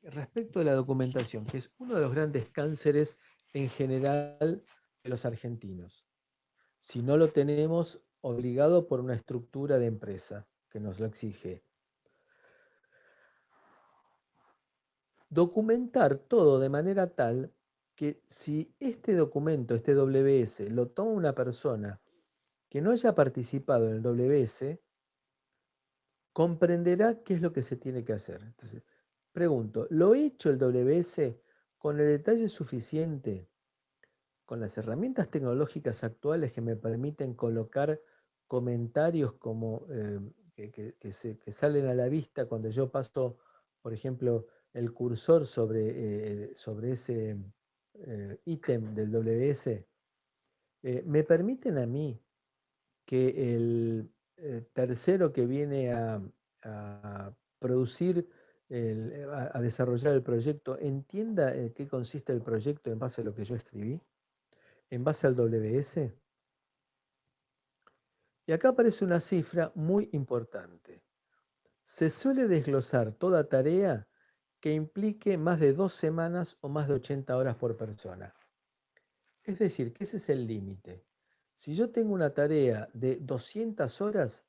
respecto de la documentación, que es uno de los grandes cánceres en general de los argentinos. Si no lo tenemos obligado por una estructura de empresa que nos lo exige. Documentar todo de manera tal que si este documento, este WS, lo toma una persona que no haya participado en el WS, comprenderá qué es lo que se tiene que hacer. Entonces, pregunto, ¿lo he hecho el WS con el detalle suficiente, con las herramientas tecnológicas actuales que me permiten colocar comentarios como que salen a la vista cuando yo paso, por ejemplo, el cursor sobre ese ítem del WS? ¿Me permiten a mí que el tercero que viene a producir, a desarrollar el proyecto, entienda en qué consiste el proyecto en base a lo que yo escribí, en base al WS? Y acá aparece una cifra muy importante. Se suele desglosar toda tarea que implique más de 2 semanas o más de 80 horas por persona. Es decir, que ese es el límite. Si yo tengo una tarea de 200 horas,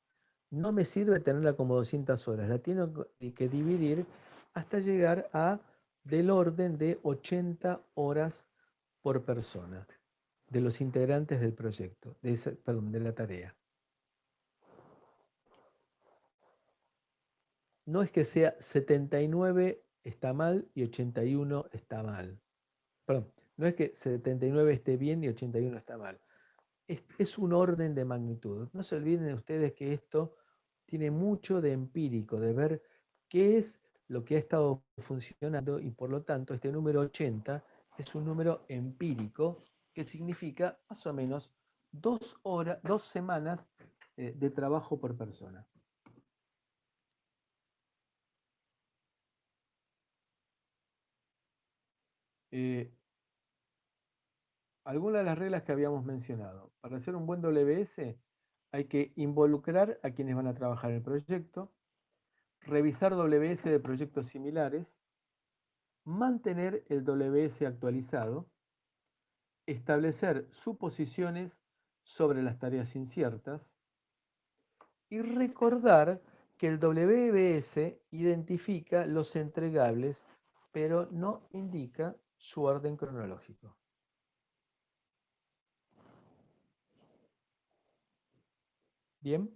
no me sirve tenerla como 200 horas, la tengo que dividir hasta llegar a del orden de 80 horas por persona, de los integrantes del proyecto, perdón, de la tarea. No es que sea 79 está mal y 81 está mal. Perdón, no es que 79 esté bien y 81 está mal. Es un orden de magnitud. No se olviden ustedes que esto tiene mucho de empírico, de ver qué es lo que ha estado funcionando y por lo tanto este número 80 es un número empírico que significa más o menos 2 semanas de trabajo por persona. Algunas de las reglas que habíamos mencionado. Para hacer un buen WS hay que involucrar a quienes van a trabajar en el proyecto, revisar WS de proyectos similares, mantener el WS actualizado, establecer suposiciones sobre las tareas inciertas y recordar que el WBS identifica los entregables, pero no indica su orden cronológico. Bien.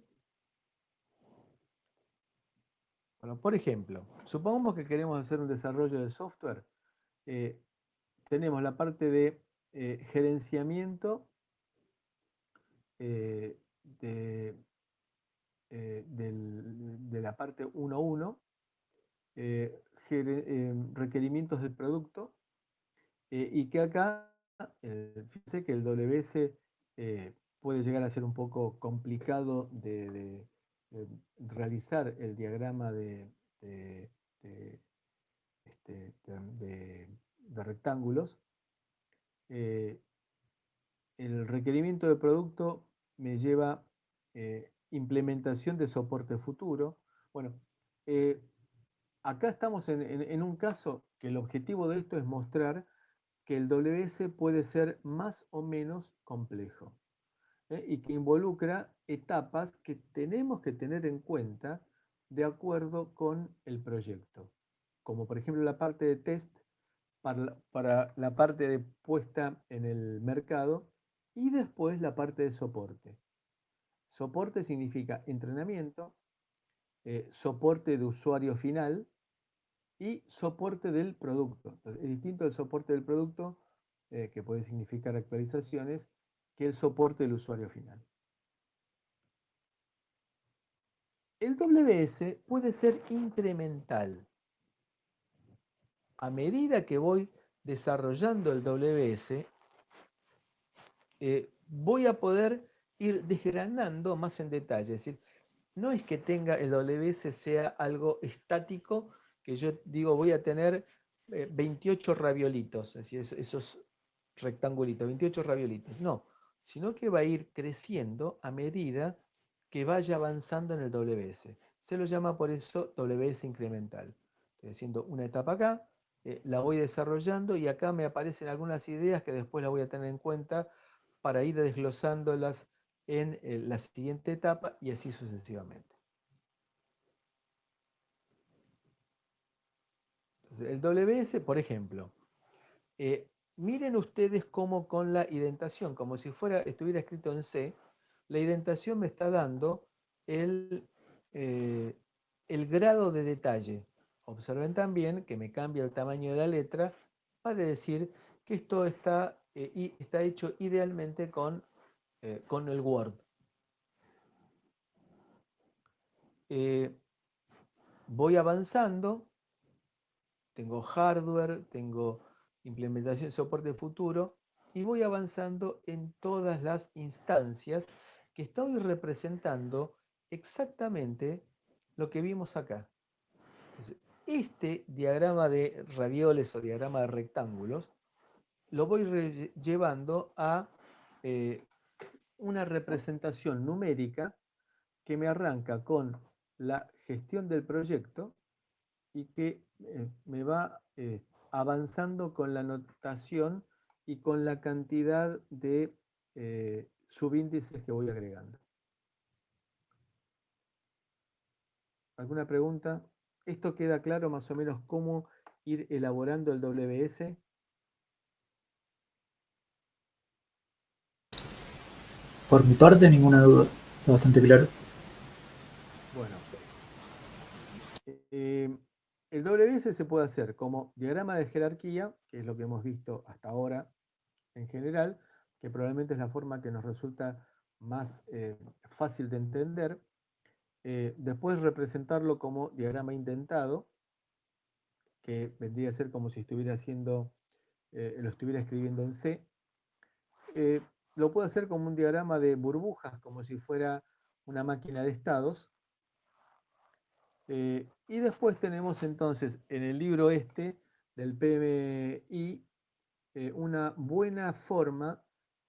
Bueno, por ejemplo, supongamos que queremos hacer un desarrollo de software. Tenemos la parte de gerenciamiento de la parte 1.1, requerimientos del producto, y que acá, fíjense que el WS puede llegar a ser un poco complicado de realizar el diagrama de, este, de rectángulos. El requerimiento de producto me lleva implementación de soporte futuro. Bueno, acá estamos en un caso que el objetivo de esto es mostrar que el WS puede ser más o menos complejo, y que involucra etapas que tenemos que tener en cuenta de acuerdo con el proyecto, como por ejemplo la parte de test para la parte de puesta en el mercado y después la parte de soporte. Soporte significa entrenamiento, soporte de usuario final y soporte del producto. Entonces, es distinto el soporte del producto, que puede significar actualizaciones, que el soporte del usuario final. El WS puede ser incremental. A medida que voy desarrollando el WS, voy a poder ir desgranando más en detalle. Es decir, no es que tenga el WS sea algo estático, que yo digo voy a tener 28 raviolitos, es decir, esos rectangulitos, 28 raviolitos. No, sino que va a ir creciendo a medida que vaya avanzando en el WS. Se lo llama por eso WS incremental. Estoy haciendo una etapa acá, la voy desarrollando y acá me aparecen algunas ideas que después las voy a tener en cuenta para ir desglosándolas en la siguiente etapa y así sucesivamente. Entonces, el WS, por ejemplo, miren ustedes cómo con la indentación, como si estuviera escrito en C, la indentación me está dando el grado de detalle. Observen también que me cambia el tamaño de la letra para decir que esto está hecho idealmente con el Word. Voy avanzando, tengo hardware, tengo implementación, soporte futuro, y voy avanzando en todas las instancias que estoy representando exactamente lo que vimos acá. Este diagrama de ravioles o diagrama de rectángulos lo voy llevando a una representación numérica que me arranca con la gestión del proyecto y que me va avanzando con la notación y con la cantidad de subíndices que voy agregando. ¿Alguna pregunta? ¿Esto queda claro más o menos cómo ir elaborando el WS? Por mi parte, ninguna duda. Está bastante claro. Bueno, el WS se puede hacer como diagrama de jerarquía, que es lo que hemos visto hasta ahora en general, que probablemente es la forma que nos resulta más fácil de entender. Después representarlo como diagrama indentado, que vendría a ser como si estuviera haciendo, lo estuviera escribiendo en C. Lo puedo hacer como un diagrama de burbujas, como si fuera una máquina de estados. Y después tenemos entonces en el libro este del PMI una buena forma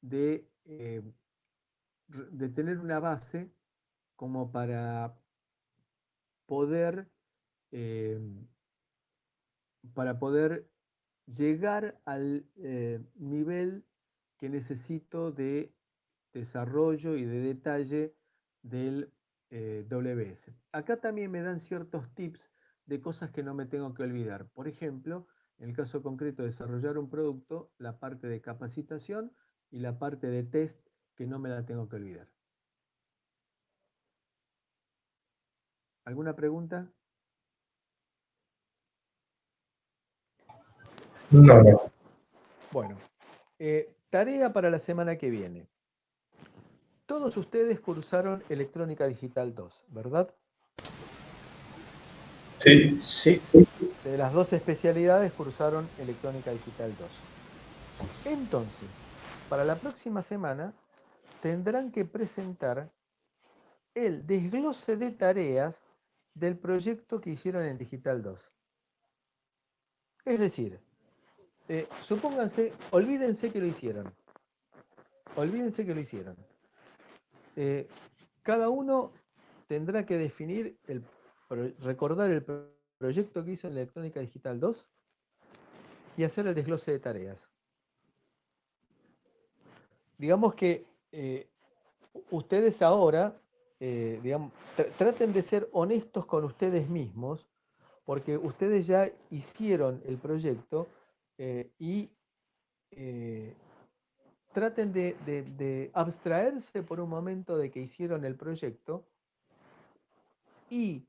de tener una base como poder, eh, para poder llegar al nivel que necesito de desarrollo y de detalle del WS. Acá también me dan ciertos tips de cosas que no me tengo que olvidar. Por ejemplo, en el caso concreto de desarrollar un producto, la parte de capacitación y la parte de test que no me la tengo que olvidar. ¿Alguna pregunta? No, no. Bueno, tarea para la semana que viene. Todos ustedes cursaron Electrónica Digital 2, ¿verdad? Sí. Sí. De las dos especialidades cursaron Electrónica Digital 2. Entonces, para la próxima semana tendrán que presentar el desglose de tareas del proyecto que hicieron en Digital 2. Es decir, supónganse, olvídense que lo hicieron. Olvídense que lo hicieron. Cada uno tendrá que definir, recordar el proyecto que hizo en Electrónica Digital 2 y hacer el desglose de tareas. Digamos que ustedes ahora, digamos, traten de ser honestos con ustedes mismos, porque ustedes ya hicieron el proyecto y traten de abstraerse por un momento de que hicieron el proyecto y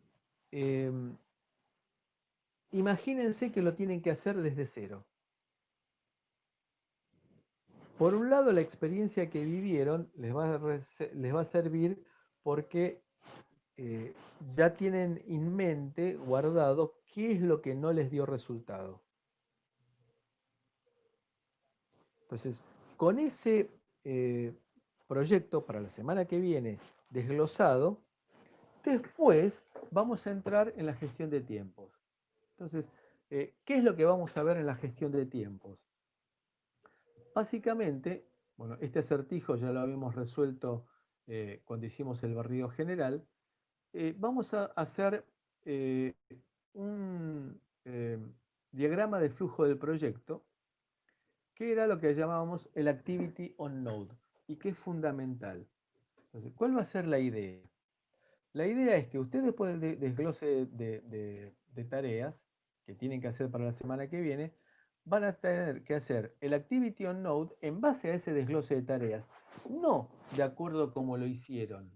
imagínense que lo tienen que hacer desde cero. Por un lado, la experiencia que vivieron les va a servir porque ya tienen en mente guardado qué es lo que no les dio resultado. Entonces, con ese proyecto para la semana que viene desglosado, después vamos a entrar en la gestión de tiempos. Entonces, ¿qué es lo que vamos a ver en la gestión de tiempos? Básicamente, bueno, este acertijo ya lo habíamos resuelto cuando hicimos el barrido general. Vamos a hacer un diagrama de flujo del proyecto, que era lo que llamábamos el Activity on Node, y que es fundamental. Entonces, ¿cuál va a ser la idea? La idea es que ustedes después del desglose de tareas que tienen que hacer para la semana que viene, van a tener que hacer el Activity on Node en base a ese desglose de tareas, no de acuerdo como lo hicieron,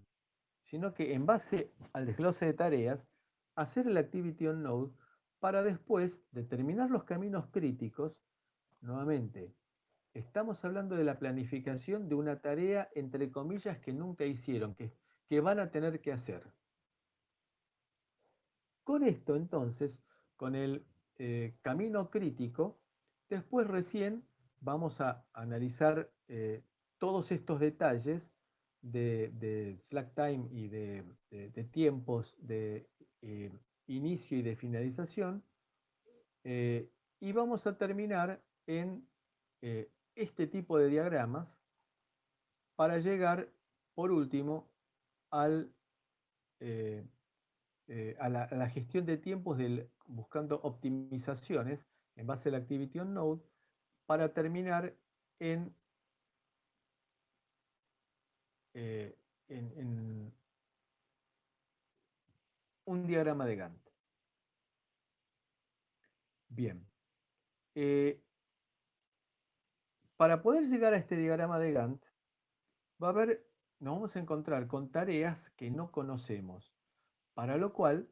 sino que en base al desglose de tareas, hacer el Activity on Node para después determinar los caminos críticos. Nuevamente, estamos hablando de la planificación de una tarea, entre comillas, que nunca hicieron, que van a tener que hacer. Con esto, entonces, con el camino crítico, después recién vamos a analizar todos estos detalles de slack time y de tiempos de inicio y de finalización, y vamos a terminar en este tipo de diagramas para llegar, por último, al, a la gestión de tiempos buscando optimizaciones en base al Activity on Node para terminar en, en un diagrama de Gantt. Bien. Para poder llegar a este diagrama de Gantt, nos vamos a encontrar con tareas que no conocemos, para lo cual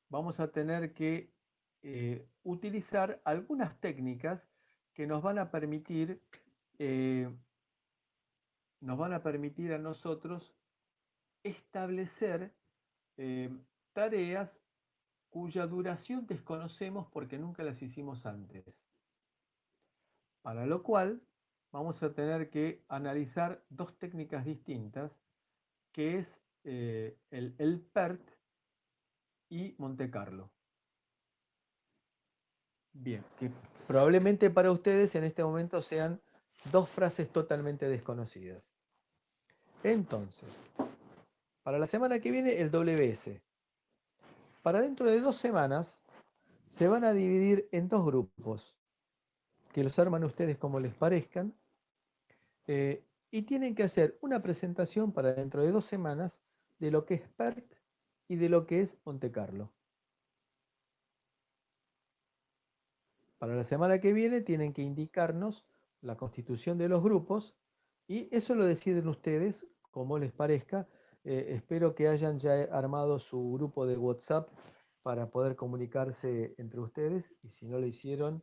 vamos a tener que utilizar algunas técnicas que nos van a permitir a nosotros establecer tareas cuya duración desconocemos porque nunca las hicimos antes. Para lo cual vamos a tener que analizar dos técnicas distintas, que es el PERT y Monte Carlo. Bien, que probablemente para ustedes en este momento sean dos frases totalmente desconocidas. Entonces, para la semana que viene el WS. Para dentro de 2 semanas se van a dividir en 2 grupos, que los arman ustedes como les parezcan, y tienen que hacer una presentación para dentro de 2 semanas de lo que es PERT y de lo que es Monte Carlo. Para la semana que viene tienen que indicarnos la constitución de los grupos y eso lo deciden ustedes como les parezca. Espero que hayan ya armado su grupo de WhatsApp para poder comunicarse entre ustedes y si no lo hicieron,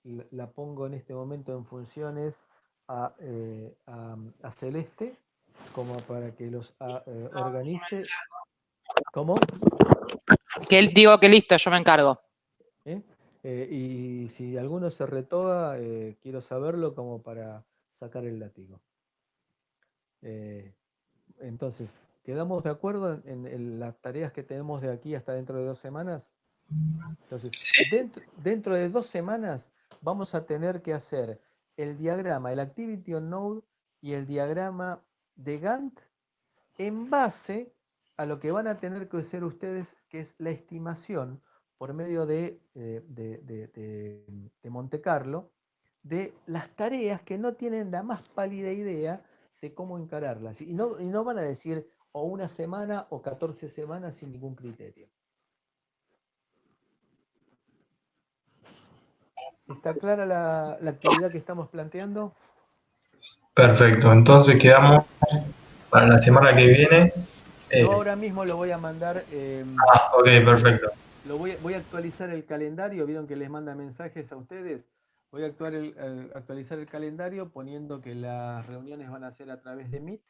la pongo en este momento en funciones a Celeste como para que los organice. ¿Cómo? Digo que listo, yo me encargo. Y si alguno se retoba, quiero saberlo como para sacar el látigo. Entonces, ¿quedamos de acuerdo en las tareas que tenemos de aquí hasta dentro de 2 semanas? Entonces, Sí. dentro de 2 semanas vamos a tener que hacer el diagrama, el Activity on Node y el diagrama de Gantt en base a lo que van a tener que hacer ustedes, que es la estimación por medio de Monte Carlo, de las tareas que no tienen la más pálida idea de cómo encararlas. Y no van a decir o 1 semana o 14 semanas sin ningún criterio. ¿Está clara la actividad que estamos planteando? Perfecto, entonces quedamos para la semana que viene. Yo ahora mismo lo voy a mandar. Ok, perfecto. Voy a actualizar el calendario. Vieron que les manda mensajes a ustedes. Voy a actualizar el calendario poniendo que las reuniones van a ser a través de Meet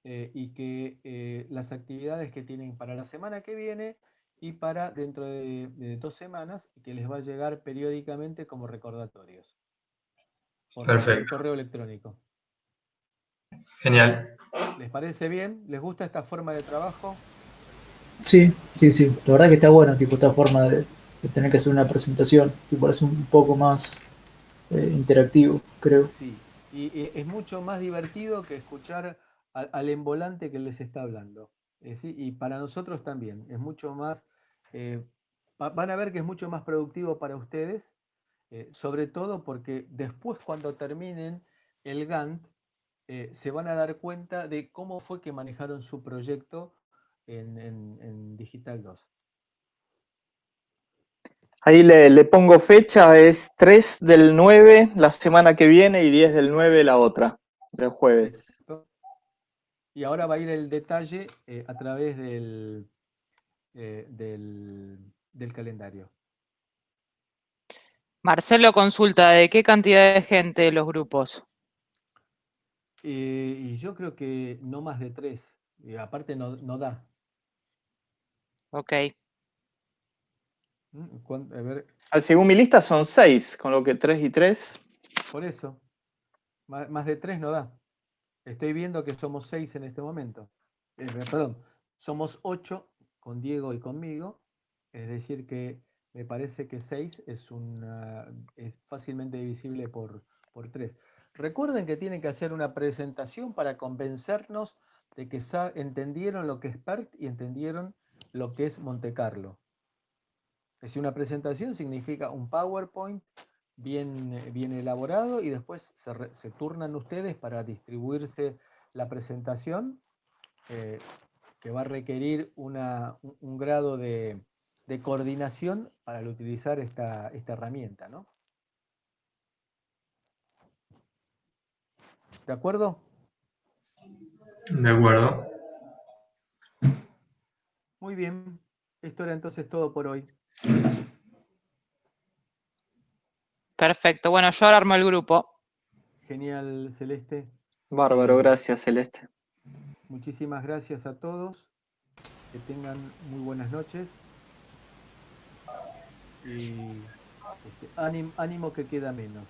y que las actividades que tienen para la semana que viene y para dentro de 2 semanas, que les va a llegar periódicamente como recordatorios por Perfecto. correo electrónico. Genial. ¿Les parece bien? ¿Les gusta esta forma de trabajo? Sí. La verdad que está bueno, tipo, esta forma de tener que hacer una presentación. Tipo, es un poco más interactivo, creo. Sí, y es mucho más divertido que escuchar al embolante que les está hablando. ¿Sí? Y para nosotros también, es mucho más, eh, van a ver que es mucho más productivo para ustedes, sobre todo porque después cuando terminen el Gantt, se van a dar cuenta de cómo fue que manejaron su proyecto en Digital 2. Ahí le pongo fecha, es 3 del 9 la semana que viene y 10 del 9 la otra, el jueves. Y ahora va a ir el detalle a través del calendario. Marcelo consulta, ¿de qué cantidad de gente los grupos? Y yo creo que no más de 3. Y aparte no da. Ok. A ver, Según mi lista son 6, con lo que 3 y 3. por eso. Más de 3 no da. Estoy viendo que somos 6 en este momento. Perdón, somos 8 con Diego y conmigo. Es decir que me parece que 6 es fácilmente divisible por 3. Recuerden que tienen que hacer una presentación para convencernos de que entendieron lo que es PERT y entendieron lo que es Monte Carlo. Es decir, una presentación significa un PowerPoint bien elaborado, y después se turnan ustedes para distribuirse la presentación, que va a requerir un grado de coordinación para utilizar esta herramienta, ¿no? ¿De acuerdo? De acuerdo. Muy bien. Esto era entonces todo por hoy. Perfecto. Bueno, yo ahora armo el grupo. Genial, Celeste. Bárbaro, gracias, Celeste. Muchísimas gracias a todos. Que tengan muy buenas noches. Y ánimo que queda menos.